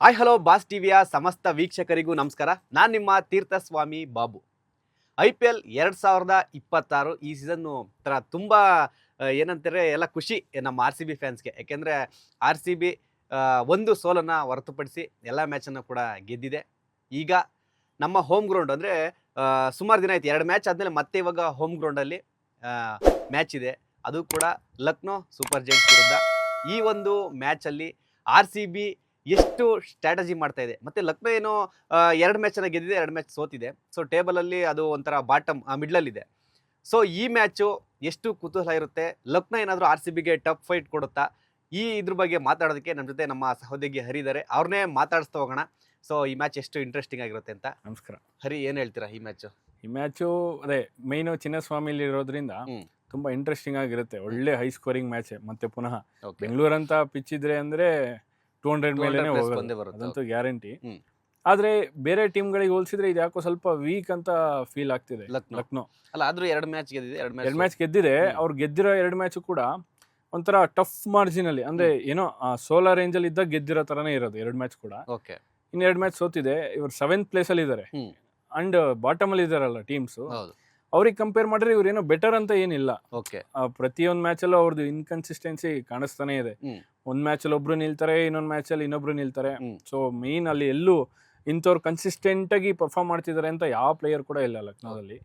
Hi hello boss ಟಿವಿಯ ಸಮಸ್ತ ವೀಕ್ಷಕರಿಗೂ ನಮಸ್ಕಾರ. ನಾನು ನಿಮ್ಮ ತೀರ್ಥಸ್ವಾಮಿ ಬಾಬು. IPL 2026 ಈ ಸೀಸನ್ನು ತುಂಬ ಏನಂತಾರೆ ಎಲ್ಲ ಖುಷಿ ನಮ್ಮ RCB ಫ್ಯಾನ್ಸ್ಗೆ. ಯಾಕೆಂದರೆ RCB ಒಂದು ಸೋಲನ್ನು ಹೊರತುಪಡಿಸಿ ಎಲ್ಲ ಮ್ಯಾಚನ್ನು ಕೂಡ ಗೆದ್ದಿದೆ. ಈಗ ನಮ್ಮ ಹೋಮ್ ಗ್ರೌಂಡ್ ಅಂದರೆ ಸುಮಾರು ದಿನ ಆಯ್ತು, 2 ಮ್ಯಾಚ್ ಆದಮೇಲೆ ಮತ್ತೆ ಇವಾಗ ಹೋಮ್ ಗ್ರೌಂಡಲ್ಲಿ ಮ್ಯಾಚ್ ಇದೆ. ಅದು ಕೂಡ ಲಕ್ನೋ ಸೂಪರ್ ಜೈಂಟ್ಸ್ ವಿರುದ್ಧ. ಈ ಒಂದು ಮ್ಯಾಚಲ್ಲಿ RCB ಎಷ್ಟು ಸ್ಟ್ರಾಟಜಿ ಮಾಡ್ತಾ ಇದೆ. ಮತ್ತು ಲಕ್ನೋ ಏನೋ 2 ಮ್ಯಾಚನ್ನು ಗೆದ್ದಿದೆ, 2 ಮ್ಯಾಚ್ ಸೋತಿದೆ. ಸೊ ಟೇಬಲಲ್ಲಿ ಅದು ಒಂಥರ ಬಾಟಮ್ ಮಿಡ್ಲಲ್ಲಿದೆ. ಸೊ ಈ ಮ್ಯಾಚು ಎಷ್ಟು ಕುತೂಹಲ ಇರುತ್ತೆ, ಲಕ್ನೋ ಏನಾದರೂ RCBಗೆ ಟಫ್ ಫೈಟ್ ಕೊಡುತ್ತಾ, ಇದ್ರ ಬಗ್ಗೆ ಮಾತಾಡೋದಕ್ಕೆ ನಮ್ಮ ಜೊತೆ ನಮ್ಮ ಸಹೋದ್ಯೋಗಿ ಹರಿ ಇದ್ದಾರೆ. ಅವ್ರನ್ನೇ ಮಾತಾಡಿಸ್ತಾ ಹೋಗೋಣ. ಸೊ ಈ ಮ್ಯಾಚ್ ಎಷ್ಟು ಇಂಟ್ರೆಸ್ಟಿಂಗ್ ಆಗಿರುತ್ತೆ ಅಂತ. ನಮಸ್ಕಾರ ಹರಿ, ಏನು ಹೇಳ್ತೀರಾ ಈ ಮ್ಯಾಚು? ಈ ಮ್ಯಾಚು ಅದೇ ಮೈನು ಚಿನ್ನಸ್ವಾಮಿಲಿ ಇರೋದ್ರಿಂದ ತುಂಬಾ ಇಂಟ್ರೆಸ್ಟಿಂಗ್ ಆಗಿರುತ್ತೆ. ಒಳ್ಳೆ ಹೈ ಸ್ಕೋರಿಂಗ್ ಮ್ಯಾಚ್. ಮತ್ತೆ ಪುನಃ ಬೆಂಗಳೂರು ಅಂತ ಪಿಚ್ ಇದ್ರೆ ಅಂದ್ರೆ 200 ಮೇಲೆ ಅದಂತೂ ಗ್ಯಾರಂಟಿ. ಆದ್ರೆ ಬೇರೆ ಟೀಮ್ಗಳಿಗೆ ಹೋಲಿಸಿದ್ರೆ ಇದು ಯಾಕೋ ಸ್ವಲ್ಪ ವೀಕ್ ಅಂತ ಫೀಲ್ ಆಗ್ತಿದೆ ಲಕ್ನೋ. ಅಲ್ಲ, ಆದ್ರೂ 2 ಮ್ಯಾಚ್ ಗೆದ್ದಿದೆ, 2 ಮ್ಯಾಚ್ ಗೆದ್ದಿದೆ. ಅವ್ರು ಗೆದ್ದಿರೋ 2 ಮ್ಯಾಚ್ ಕೂಡ ಒಂಥರ ಟಫ್ ಮಾರ್ಜಿನ್ ಅಲ್ಲಿ, ಅಂದ್ರೆ ಏನೋ ಸೋಲಾರ್ ರೇಂಜ್ ಅಲ್ಲಿ ಇದ್ದಾಗ ಗೆದ್ದಿರೋ ತರನೇ ಇರೋದು 2 ಮ್ಯಾಚ್ ಕೂಡ. ಇನ್ನು 2 ಮ್ಯಾಚ್ ಸೋತಿದೆ. ಇವ್ರು 7th ಪ್ಲೇಸ್ ಅಲ್ಲಿ ಇದ್ದಾರೆ ಅಂಡ್ ಬಾಟಮ್ ಅಲ್ಲಿ ಇದಾರಲ್ಲ ಟೀಮ್ಸ್. ಅವ್ರಿಗೆ ಕಂಪೇರ್ ಮಾಡಿದ್ರೆ ಇವ್ರು ಏನೋ ಬೆಟರ್ ಅಂತ ಏನಿಲ್ಲ. ಪ್ರತಿಯೊಂದು ಮ್ಯಾಚ್ ಅಲ್ಲೂ ಅವ್ರದ್ದು ಇನ್ಕನ್ಸಿಸ್ಟೆನ್ಸಿ ಕಾಣಿಸ್ತಾನೆ ಇದೆ. ಒಂದ್ ಮ್ಯಾಚ್ ಅಲ್ಲಿ ಒಬ್ರು ನಿಲ್ತಾರೆ, ಇನ್ನೊಂದ್ ಮ್ಯಾಚ್ ಅಲ್ಲಿ ಇನ್ನೊಬ್ರು ನಿಲ್ತಾರೆ. ಸೊ ಮೇನ್ ಅಲ್ಲಿ ಎಲ್ಲೂ ಇಂಥವ್ರು ಕನ್ಸಿಸ್ಟೆಂಟ್ ಆಗಿ ಪರ್ಫಾರ್ಮ್ ಮಾಡ್ತಿದ್ದಾರೆ ಅಂತ ಯಾವ ಪ್ಲೇಯರ್ ಕೂಡ ಇಲ್ಲ ಲಕ್ನೋದಲ್ಲಿ.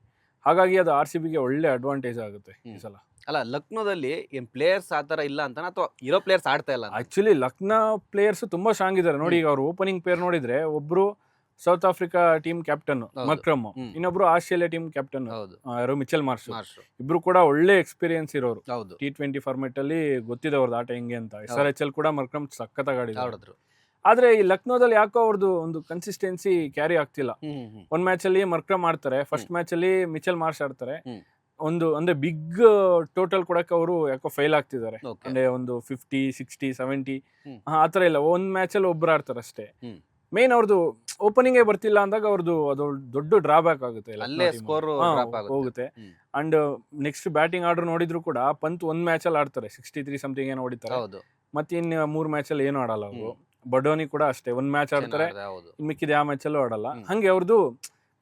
ಹಾಗಾಗಿ ಅದು RCBಗೆ ಒಳ್ಳೆ ಅಡ್ವಾಂಟೇಜ್ ಆಗುತ್ತೆ ಈ ಸಲ. ಅಲ್ಲ, ಲಕ್ನೋದಲ್ಲಿ ಏನ್ ಪ್ಲೇಯರ್ಸ್ ಆ ತರ ಇಲ್ಲ ಅಂತ, ಅಥವಾ ಇರೋ ಪ್ಲೇಯರ್ಸ್ ಆಡ್ತಾ ಇಲ್ಲ? ಆಕ್ಚುಲಿ ಲಕ್ನೋ ಪ್ಲೇಯರ್ಸ್ ತುಂಬಾ ಸ್ಟ್ರಾಂಗ್ ಇದ್ದಾರೆ. ನೋಡಿ, ಈಗ ಅವ್ರ ಓಪನಿಂಗ್ ಪೇರ್ ನೋಡಿದ್ರೆ ಒಬ್ರು South Africa team captain Markram, ಇನ್ನೊಬ್ರು Australia team captain Mitchell Marsh. ಇಬ್ರು ಕೂಡ ಒಳ್ಳೆ ಎಕ್ಸ್ಪೀರಿಯನ್ಸ್ ಇರೋರು. T20 ಫಾರ್ಮೆಟ್ ಅಲ್ಲಿ ಗೊತ್ತಿದೆ ಅವ್ರದ್ದು ಆಟ ಹೆಂಗೆ ಅಂತ. SRHL ಕೂಡ ಮಕ್ರಮ್ ಸಖತ್ತಾಗಿ ಆಡಿದ್ರು. ಆದ್ರೆ ಈ ಲಕ್ನೋದಲ್ಲಿ ಯಾಕೋ ಅವ್ರದ್ದು ಒಂದು ಕನ್ಸಿಸ್ಟೆನ್ಸಿ ಕ್ಯಾರಿ ಆಗ್ತಿಲ್ಲ. ಒಂದ್ ಮ್ಯಾಚ್ ಅಲ್ಲಿ ಮರ್ಕ್ರಮ್ ಆಡ್ತಾರೆ, ಫಸ್ಟ್ ಮ್ಯಾಚ್ ಅಲ್ಲಿ ಮಿಚೆಲ್ ಮಾರ್ಷ್ ಆಡ್ತಾರೆ. ಅಂದ್ರೆ ಬಿಗ್ ಟೋಟಲ್ ಕೊಡಕ್ಕೆ ಅವರು ಯಾಕೋ ಫೇಲ್ ಆಗ್ತಿದ್ದಾರೆ. ಅಂದ್ರೆ ಒಂದು 50, 60, 70 ಆತರ ಇಲ್ಲ. ಒಂದ್ ಮ್ಯಾಚ್ ಅಲ್ಲಿ ಒಬ್ರು ಆಡ್ತಾರೆ ಅಷ್ಟೇ. ಮೇನ್ ಅವ್ರದ್ದು ಓಪನಿಂಗ್ ಬರ್ತಿಲ್ಲ ಅಂದಾಗ ಅವ್ರದ್ದು ಅದು ದೊಡ್ಡ ಡ್ರಾಬ್ಯಾಕ್ ಆಗುತ್ತೆ, ಹೋಗುತ್ತೆ. ಅಂಡ್ ನೆಕ್ಸ್ಟ್ ಬ್ಯಾಟಿಂಗ್ ಆರ್ಡರ್ ನೋಡಿದ್ರು ಕೂಡ ಪಂತ್ ಒಂದ್ ಮ್ಯಾಚ್ ಅಲ್ಲಿ ಆಡ್ತಾರೆ 63 ಸಮಥಿಂಗ್ ಏನೋ ಹೊಡಿತಾರೆ. ಮತ್ತೆ ಇನ್ 3 ಮ್ಯಾಚ್ ಅಲ್ಲಿ ಏನು ಆಡಲ್ಲ ಅವರು. ಬಡೋನಿ ಕೂಡ ಅಷ್ಟೇ, ಒಂದ್ ಮ್ಯಾಚ್ ಆಡ್ತಾರೆ, ಮಿಕ್ಕಿದ ಯಾವ ಮ್ಯಾಚ್ ಅಲ್ಲೂ ಆಡಲ್ಲ. ಹಂಗೆ ಅವ್ರದ್ದು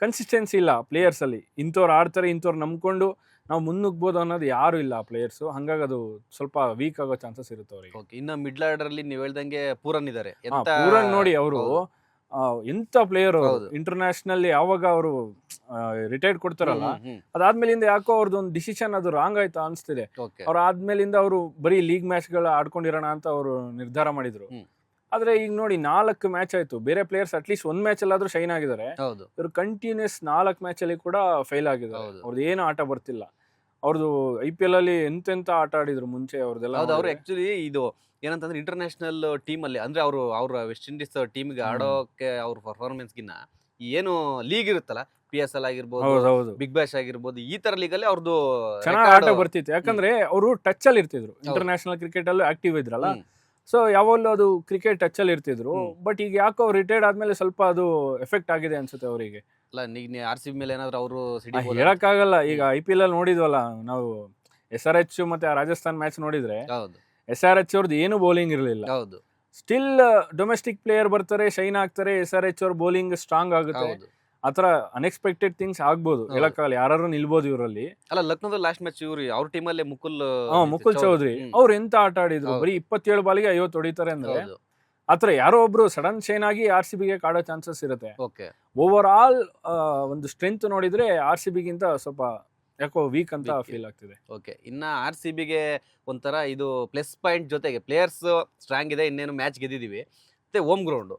ಕನ್ಸಿಸ್ಟೆನ್ಸಿ ಇಲ್ಲ ಪ್ಲೇಯರ್ಸ್ ಅಲ್ಲಿ. ಇಂಥವ್ರು ಆಡ್ತಾರೆ, ಇಂಥವ್ರು ನಂಬ್ಕೊಂಡು ನಾವು ಮುನ್ನುಗ್ಬೋದು ಅನ್ನೋದು ಯಾರು ಇಲ್ಲ ಪ್ಲೇಯರ್ಸ್. ಹಂಗಾಗಿ ಅದು ಸ್ವಲ್ಪ ವೀಕ್ ಆಗೋ ಚಾನ್ಸಸ್ ಇರುತ್ತೆ ಅವ್ರಿಗೆ. ಇನ್ನು ಮಿಡ್ಲ್ ಆರ್ಡರ್ ಅಲ್ಲಿ ನೀವು ಹೇಳ್ದಂಗೆ ಪೂರನ್ ಇದಾರೆ. ಪೂರನ್ ನೋಡಿ, ಅವರು ಎಂತ ಪ್ಲೇಯರ್. ಇಂಟರ್ನ್ಯಾಷನಲ್ ಯಾವಾಗ ಅವರು ರಿಟೈರ್ಡ್ ಕೊಡ್ತಾರಲ್ಲ, ಅದಾದ್ಮೇಲಿಂದ ಯಾಕೋ ಅವ್ರದ್ದು ಒಂದು ಡಿಸಿಷನ್ ಅದು ರಾಂಗ್ ಆಯ್ತಾ ಅನ್ಸ್ತಿದೆ. ಅವ್ರ ಆದ್ಮೇಲಿಂದ ಅವರು ಬರೀ ಲೀಗ್ ಮ್ಯಾಚ್ ಗಳ ಆಡ್ಕೊಂಡಿರೋಣ ಅಂತ ಅವರು ನಿರ್ಧಾರ ಮಾಡಿದ್ರು. ಆದ್ರೆ ಈಗ ನೋಡಿ, 4 ಮ್ಯಾಚ್ ಆಯ್ತು. ಬೇರೆ ಪ್ಲೇಯರ್ಸ್ ಅಟ್ಲೀಸ್ಟ್ ಒಂದ್ ಮ್ಯಾಚ್ ಅಲ್ಲಾದ್ರೂ ಶೈನ್ ಆಗಿದ್ದಾರೆ. ಇವರು ಕಂಟಿನ್ಯೂಸ್ 4 ಮ್ಯಾಚ್ ಅಲ್ಲಿ ಕೂಡ ಫೇಲ್ ಆಗಿದ್ದಾರೆ. ಅವ್ರದ್ದು ಏನು ಆಟ ಬರ್ತಿಲ್ಲ. ಅವ್ರದ್ದು IPL ಅಲ್ಲಿ ಎಂತೆಂತ ಆಟ ಆಡಿದ್ರು ಮುಂಚೆ ಅವ್ರದ್ದೆಲ್ಲ. ಅವ್ರು ಆಕ್ಚುಲಿ ಇದು ಏನಂತಂದ್ರೆ ಇಂಟರ್ನ್ಯಾಷನಲ್ ಟೀಮ್ ಅಲ್ಲಿ, ಅಂದ್ರೆ ಅವ್ರ ವೆಸ್ಟ್ ಇಂಡೀಸ್ ಟೀಮ್ಗೆ ಆಡೋಕೆ ಅವ್ರ ಪರ್ಫಾರ್ಮೆನ್ಸ್ ಗಿನ್ನ ಏನು ಲೀಗ್ ಇರುತ್ತಲ್ಲ, PSL ಆಗಿರ್ಬೋದು, ಬಿಗ್ ಬ್ಯಾಶ್ ಆಗಿರ್ಬೋದು, ಈ ತರ ಲೀಗ್ ಅಲ್ಲಿ ಅವ್ರದ್ದು ಚೆನ್ನಾಗಿ ಆಟ ಬರ್ತಿತ್ತು. ಯಾಕಂದ್ರೆ ಅವರು ಟಚ್ ಅಲ್ಲಿ ಇರ್ತಿದ್ರು. ಇಂಟರ್ನ್ಯಾಷನಲ್ ಕ್ರಿಕೆಟ್ ಅಲ್ಲೂ ಆಕ್ಟಿವ್ ಇದ್ರಲ್ಲ. ಸೊ ಯಾವಾಗಲೂ ಅದು ಕ್ರಿಕೆಟ್ ಟಚ್ ಅಲ್ಲಿ ಇರ್ತಿದ್ರು. ಬಟ್ ಈಗ ಯಾಕೋ ಅವ್ರು ರಿಟೈರ್ಡ್ ಆದ್ಮೇಲೆ ಸ್ವಲ್ಪ ಅದು ಎಫೆಕ್ಟ್ ಆಗಿದೆ ಅನ್ಸುತ್ತೆ ಅವರಿಗೆ. RCB ಮೇಲೆ ಏನಾದ್ರು ಅವರು ಹೇಳಕ್ಕಾಗಲ್ಲ. ಈಗ IPL ಅಲ್ಲಿ ನೋಡಿದ್ವಲ್ಲ ನಾವು, SRH ಮತ್ತೆ ರಾಜಸ್ಥಾನ್ ಮ್ಯಾಚ್ ನೋಡಿದ್ರೆ SRH ಅವ್ರದ್ದು ಏನು ಬೌಲಿಂಗ್ ಇರಲಿಲ್ಲ. ಸ್ಟಿಲ್ ಡೊಮೆಸ್ಟಿಕ್ ಪ್ಲೇಯರ್ ಬರ್ತಾರೆ, ಶೈನ್ ಆಗ್ತಾರೆ. SRH ಅವ್ರ ಬೌಲಿಂಗ್ ಸ್ಟ್ರಾಂಗ್ ಆಗುತ್ತೆ. ಆತರ ಅನ್ಎಕ್ಸ್ಪೆಕ್ಟೆಡ್ ಥಿಂಗ್ಸ್ ಆಗ್ಬೋದು, ಹೇಳಕ್ಕಾಗಲ್ಲ. ಯಾರು ನಿಲ್ಬೋದು ಇವರಲ್ಲಿ. ಅಲ್ಲ, ಲಕ್ನೋದಲ್ಲಿ ಲಾಸ್ಟ್ ಮ್ಯಾಚ್ ಅವ್ರ ಟೀಮಲ್ಲೇ ಮುಕುಲ್ ಚೌಧರಿ ಅವ್ರು ಎಂತ ಆಟ ಆಡಿದ್ರು. ಬರೀ 27 ಬಾಲಿಗೆ 50 ಹೊಡಿತಾರೆ ಅಂದ್ರೆ ಆತರ ಯಾರೋ ಒಬ್ರು ಸಡನ್ ಶೈನ್ ಆಗಿ RCBಗೆ ಕಾಡೋ ಚಾನ್ಸಸ್ ಇರುತ್ತೆ. ಓವರ್ ಆಲ್ ಒಂದು ಸ್ಟ್ರೆಂತ್ ನೋಡಿದ್ರೆ RCBಗಿಂತ ಸ್ವಲ್ಪ ಯಾಕೋ ವೀಕ್ ಅಂತ ಫೀಲ್ ಆಗ್ತಿದೆ. ಇನ್ನ RCBಗೆ ಒಂಥರ ಇದು ಪ್ಲಸ್ ಪಾಯಿಂಟ್ ಜೊತೆಗೆ ಪ್ಲೇಯರ್ಸ್ ಸ್ಟ್ರಾಂಗ್ ಇದೆ. ಇನ್ನೇನು ಮ್ಯಾಚ್ ಗೆದ್ದಿದೀವಿ, ಮತ್ತೆ ಹೋಮ್ ಗ್ರೌಂಡ್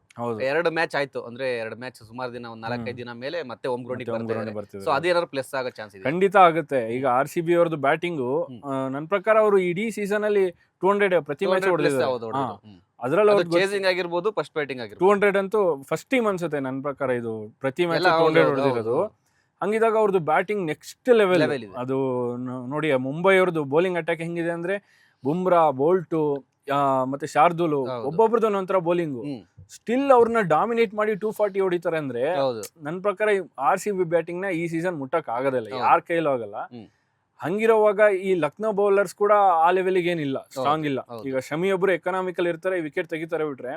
2 ಮ್ಯಾಚ್ ಆಯ್ತು. ಅಂದ್ರೆ 2 ಮ್ಯಾಚ್ ಸುಮಾರು ದಿನ, 4-5 ದಿನ ಮೇಲೆ ಮತ್ತೆ ಹೋಮ್ ಗ್ರೌಂಡ್ ಬರ್ತಿದೆ. ಸೊ ಅದೇನಾದ್ರು ಪ್ಲಸ್ ಆಗೋ ಚಾನ್ಸ್ ಇದೆ? ಖಂಡಿತ ಆಗುತ್ತೆ. ಈಗ RCB ಅವ್ರದ್ದು ಬ್ಯಾಟಿಂಗು ನನ್ನ ಪ್ರಕಾರ ಅವರು ಇಡೀ ಸೀಸನ್ ಅಲ್ಲಿ 200 ಪ್ರತಿ ಮ್ಯಾಚ್ ಹೊಡೆದಿದ್ದಾರೆ. ಅದ್ರಲ್ಲಿ ಅವ್ರು ಚೇಸಿಂಗ್ ಆಗಿರ್ಬೋದು, ಫಸ್ಟ್ ಬ್ಯಾಟಿಂಗ್ ಆಗಿರ್ಬೋದು, 200 ಅಂತೂ ಫಸ್ಟ್ ಟೀಮ್ ಅನ್ಸುತ್ತೆ ನನ್ನ ಪ್ರಕಾರ. ಇದು ಪ್ರತಿ ಮ್ಯಾಚ್ 200 ಹೊಡೆದಿರೋದು. ಹಂಗಿದಾಗ ಅವ್ರದ್ದು ಬ್ಯಾಟಿಂಗ್ ನೆಕ್ಸ್ಟ್ ಲೆವೆಲ್. ಅದು ನೋಡಿ, ಮುಂಬೈ ಅವ್ರದ್ದು ಬೌಲಿಂಗ್ ಅಟ್ಯಾಕ್ ಹೆಂಗಿದೆ ಅಂದ್ರೆ ಬುಮ್ರಾ, ಬೋಲ್ಟು ಮತ್ತೆ ಶಾರ್ದುಲ್ ಒಬ್ಬೊಬ್ರದ್ದು ಒಂಥರ ಬೌಲಿಂಗು. ಸ್ಟಿಲ್ ಅವ್ರನ್ನ ಡಾಮಿನೇಟ್ ಮಾಡಿ 240 ಹೊಡಿತಾರೆ ಅಂದ್ರೆ ನನ್ನ ಪ್ರಕಾರ RCB ಬ್ಯಾಟಿಂಗ್ ನ ಈ ಸೀಸನ್ ಮುಟ್ಟಕ್ ಆಗೋದಿಲ್ಲ, ಯಾರ ಕೈಲೂ ಆಗಲ್ಲ. ಹಂಗಿರೋವಾಗ ಈ ಲಕ್ನೋ ಬೌಲರ್ಸ್ ಕೂಡ ಆ ಲೆವೆಲ್ಗೆ ಏನಿಲ್ಲ, ಸ್ಟ್ರಾಂಗ್ ಇಲ್ಲ. ಈಗ ಶಮಿ ಒಬ್ರು ಎಕನಾಮಿಕಲ್ ಇರ್ತಾರೆ, ವಿಕೆಟ್ ತೆಗಿತಾರೆ ಬಿಟ್ರೆ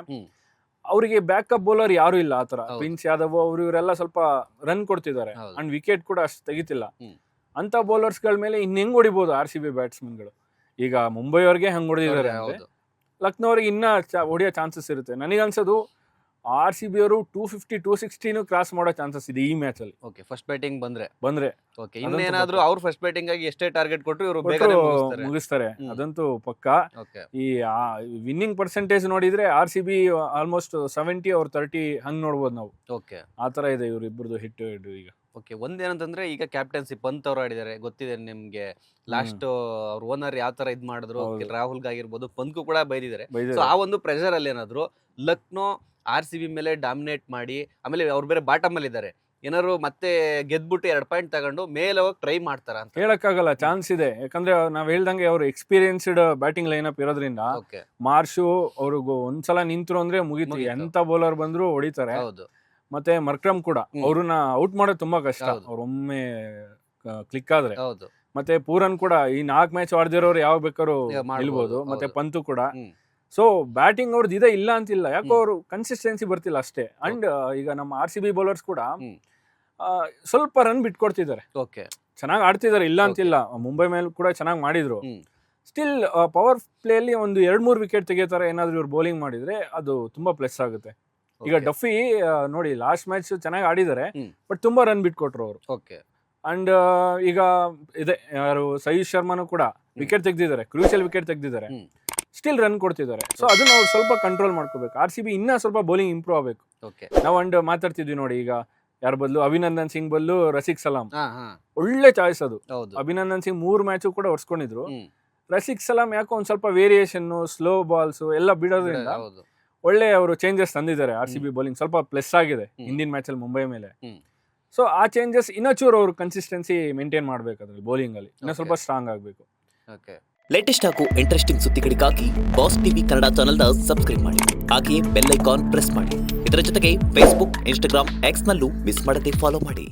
ಅವರಿಗೆ ಬ್ಯಾಕಪ್ ಬೌಲರ್ ಯಾರು ಇಲ್ಲ ಆತರ. ಹೌದು. ಪ್ರಿನ್ಸ್ ಯಾದವ್ ಅವರು ಇವರೆಲ್ಲ ಸ್ವಲ್ಪ ರನ್ ಕೊಡ್ತಿದ್ದಾರೆ ಹೌದು. ಅಂಡ್ ವಿಕೆಟ್ ಕೂಡ ಅಷ್ಟು ತೆಗಿತಿಲ್ಲ. ಹ್ಮ್. ಅಂತ ಬೌಲರ್ಸ್ ಗಳ ಮೇಲೆ ಇನ್ ಹೆಂಗ್ ಹೊಡಿಬಹುದು RCB ಬ್ಯಾಟ್ಸ್ಮನ್ ಗಳು. ಈಗ ಮುಂಬೈ ಅವ್ರಿಗೆ ಹಂಗ್ ಹೊಡೆದಿದ್ದಾರೆ ಅಂದ್ರೆ ಹೌದು. ಲಕ್ನೋ ಅವ್ರಿಗೆ ಇನ್ನ ಹೊಡೆಯೋ ಚಾನ್ಸಸ್ ಇರುತ್ತೆ. ನನಗನ್ಸೋದು RCB ಅವರು 250 260 ಕ್ರಾಸ್ ಮಾಡೋ ಚಾನ್ಸಸ್ ಇದೆ ಈ ಮ್ಯಾಚ್ ಅಲ್ಲಿ. ಓಕೆ, ಫಸ್ಟ್ ಬ್ಯಾಟಿಂಗ್ ಬಂದ್ರೆ ಬಂದ್ರೆ ಓಕೆ, ಇನ್ನೇನಾದ್ರೂ ಅವ್ರು ಫಸ್ಟ್ ಬ್ಯಾಟಿಂಗ್ ಆಗಿ ಎಷ್ಟೇ ಟಾರ್ಗೆಟ್ ಕೊಟ್ಟರು ಇವರು ಬೇಗ ಮುಗಿಸ್ತಾರೆ. ಹ್ಮ್. ಅದಂತೂ ಪಕ್ಕ. ಓಕೆ, ಈ ವಿನ್ನಿಂಗ್ ಪರ್ಸೆಂಟೇಜ್ ನೋಡಿದ್ರೆ RCB ಆಲ್ಮೋಸ್ಟ್ 70 or 30 ಹಂಗ್ ನೋಡ್ಬೋದು ನಾವು. ಓಕೆ, ಆತರ ಇದೆ ಇವ್ರು ಇಬ್ಬರದು ಹಿಟ್ ಈಗ. ಓಕೆ. ಒಂದೇನಂತಂದ್ರೆ ಈಗ ಕ್ಯಾಪ್ಟನ್ಸಿ ಪಂತ್ ಅವ್ರು ಆಡಿದ್ದಾರೆ, ಗೊತ್ತಿದೆ ನಿಮ್ಗೆ. ಲಾಸ್ಟ್ ಅವ್ರ ಓನರ್ ಯಾವ ತರ ಇದ್ ಮಾಡಿದ್ರು, ಹೌದು. ರಾಹುಲ್ಗಾಗಿರ್ಬೋದು, ಪಂತ್ಗೂ ಕೂಡ ಬೈದಿದ್ದಾರೆ. ಸೊ ಬೈದಿದ್ದಾರೆ. ಆ ಒಂದು ಪ್ರೆಷರ್ ಅಲ್ಲಿ ಏನಾದ್ರು ಲಕ್ನೋ RCB ಮೇಲೆ ಡಾಮಿನೇಟ್ ಮಾಡಿ, ಆಮೇಲೆ ಅವ್ರು ಬೇರೆ ಬಾಟಮ್ ಅಲ್ಲಿ ಇದ್ದಾರೆ, ಏನಾದ್ರು ಮತ್ತೆ ಗೆದ್ಬಿಟ್ಟು 2 ಪಾಯಿಂಟ್ ತಗೊಂಡು ಮೇಲೆ ಹೋಗಿ ಟ್ರೈ ಮಾಡ್ತಾರ ಅಂತ ಹೇಳಕ್ಕಾಗಲ್ಲ, ಚಾನ್ಸ್ ಇದೆ. ಯಾಕಂದ್ರೆ ನಾವ್ ಹೇಳ್ದಂಗೆ ಅವ್ರು ಎಕ್ಸ್ಪೀರಿಯನ್ಸ್ಡ್ ಬ್ಯಾಟಿಂಗ್ ಲೈನಪ್ ಇರೋದ್ರಿಂದ ಓಕೆ, ಮಾರ್ಷು ಅವ್ರಿಗೂ ಒಂದ್ಸಲ ನಿಂತ್ರು ಅಂದ್ರೆ ಮುಗೀತು. ಮುಗೀತು. ಎಂತ ಬೌಲರ್ ಬಂದ್ರು ಹೊಡಿತಾರೆ. ಹೌದು. ಮತ್ತೆ ಮರ್ಕ್ರಮ್ ಕೂಡ ಅವ್ರನ್ನ ಔಟ್ ಮಾಡೋದು ತುಂಬಾ ಕಷ್ಟ. ಹೌದು. ಅವ್ರ ಒಮ್ಮೆ ಕ್ಲಿಕ್ ಆದ್ರೆ. ಹೌದು. ಮತ್ತೆ ಪೂರನ್ ಕೂಡ ಈ 4 ಮ್ಯಾಚ್ ಆಡ್ದಿರೋರು ಯಾವ ಬೇಕಾದ್ರು ಈಗ ಮಾಡ್ಬೋದು. ನಿಲ್ಬೋದು. ಮತ್ತೆ ಹೌದು. ಪಂತು ಕೂಡ. ಹ್ಮ್. ಸೊ ಬ್ಯಾಟಿಂಗ್ ಅವ್ರದ್ದು ಇದೆ ಇಲ್ಲ ಅಂತಿಲ್ಲ, ಯಾಕೋ ಅವರು ಕನ್ಸಿಸ್ಟೆನ್ಸಿ ಬರ್ತಿಲ್ಲ ಅಷ್ಟೇ. ಅಂಡ್ ಈಗ ನಮ್ಮ RCB ಬೌಲರ್ಸ್ ಕೂಡ ಹ್ಮ್. ಸ್ವಲ್ಪ ರನ್ ಬಿಟ್ಕೊಡ್ತಿದ್ದಾರೆ. ಓಕೆ, ಚೆನ್ನಾಗಿ ಆಡ್ತಿದ್ದಾರೆ, ಇಲ್ಲ ಅಂತಿಲ್ಲ. ಮುಂಬೈ ಮೇಲೆ ಕೂಡ ಚೆನ್ನಾಗಿ ಮಾಡಿದ್ರು. ಹ್ಮ್. ಸ್ಟಿಲ್ ಪವರ್ ಪ್ಲೇ ಅಲ್ಲಿ ಒಂದು 2-3 ವಿಕೆಟ್ ತೆಗಿತಾರೆ ಏನಾದ್ರು ಇವ್ರು ಬೌಲಿಂಗ್ ಮಾಡಿದ್ರೆ, ಅದು ತುಂಬಾ ಪ್ಲಸ್ ಆಗುತ್ತೆ. ಈಗ Okay. ಡಫಿ ನೋಡಿ ಲಾಸ್ಟ್ ಮ್ಯಾಚ್ ಚೆನ್ನಾಗಿ ಆಡಿದ್ದಾರೆ, ಹ್ಮ್. ಬಟ್ ತುಂಬಾ ರನ್ ಬಿಟ್ಕೊಟ್ರು ಅವರು. ಓಕೆ, ಅಂಡ್ ಈಗ ಇದೆ ಯಾರು ಸಯೀದ್ ಶರ್ಮಾನು ಕೂಡ ವಿಕೆಟ್ ತೆಗ್ದಿದ್ದಾರೆ, ಕ್ರೂಷಿಯಲ್ ವಿಕೆಟ್ ತೆಗ್ದಿದ್ದಾರೆ. ಹ್ಮ್. ಸ್ಟಿಲ್ ರನ್ ಕೊಡ್ತಿದ್ದಾರೆ. ಸೊ ಅದನ್ನ ಅವ್ರು ಸ್ವಲ್ಪ ಕಂಟ್ರೋಲ್ ಮಾಡ್ಕೋಬೇಕು. RCB ಇನ್ನ ಸ್ವಲ್ಪ ಬೌಲಿಂಗ್ ಇಂಪ್ರೂವ್ ಆಗಬೇಕು. ಓಕೆ. ನಾವು ಅಂಡ್ ಮಾತಾಡ್ತಿದ್ವಿ ನೋಡಿ, ಈಗ ಯಾರ ಬದಲು ಅಭಿನಂದನ್ ಸಿಂಗ್ ಬದಲು ರಸಿಕ್ ಸಲಾಂ, ಹಾ, ಹಾ, ಒಳ್ಳೆ ಚಾಯ್ಸ್ ಅದು. ಹೌದು. ಅಭಿನಂದನ್ ಸಿಂಗ್ 3 ಮ್ಯಾಚು ಕೂಡ ಹೊಡ್ಸ್ಕೊಂಡಿದ್ರು. ಹ್ಮ್. ರಸಿಕ್ ಸಲಾಂ ಯಾಕೋ ಒಂದ್ ಸ್ವಲ್ಪ ವೇರಿಯೇಷನ್, ಸ್ಲೋ ಬಾಲ್ಸ್ ಎಲ್ಲ ಬಿಡೋದ್ರಿಂದ ಹೌದು. ಒಳ್ಳೆ ಅವರು ಚೇಂಜಸ್ ತಂದಿದ್ದಾರೆ. RCB ಬೌಲಿಂಗ್ ಸ್ವಲ್ಪ ಪ್ಲಸ್ ಆಗಿದೆ ಹಿಂದಿನ ಮ್ಯಾಚ್ ಅಲ್ಲಿ ಮುಂಬೈ ಮೇಲೆ. ಹ್ಮ್. ಸೊ ಆ ಚೇಂಜಸ್ ಇನ್ನಚೂರು ಅವರು ಕನ್ಸಿಸ್ಟೆನ್ಸಿ ಮೇಂಟೈನ್ ಮಾಡ್ಬೇಕು ಅದ್ರಲ್ಲಿ, ಬೌಲಿಂಗ್ ಅಲ್ಲಿ ಇನ್ನೂ ಸ್ವಲ್ಪ ಸ್ಟ್ರಾಂಗ್ ಆಗಬೇಕು. ಓಕೆ. ಲೇಟೆಸ್ಟ್ ಹಾಗೂ ಇಂಟ್ರೆಸ್ಟಿಂಗ್ ಸುದ್ದಿಗಳಿಗಾಗಿ ಬಾಸ್ ಟಿವಿ ಕನ್ನಡ ಚಾನೆಲ್ನ ಸಬ್ಸ್ಕ್ರೈಬ್ ಮಾಡಿ. ಹಾಗೆಯೇ ಬೆಲ್ ಐಕಾನ್ ಪ್ರೆಸ್ ಮಾಡಿ. ಇದರ ಜೊತೆಗೆ ಫೇಸ್ಬುಕ್, ಇನ್ಸ್ಟಾಗ್ರಾಮ್, ಎಕ್ಸ್ ನಲ್ಲೂ ಮಿಸ್ ಮಾಡದೆ ಫಾಲೋ ಮಾಡಿ.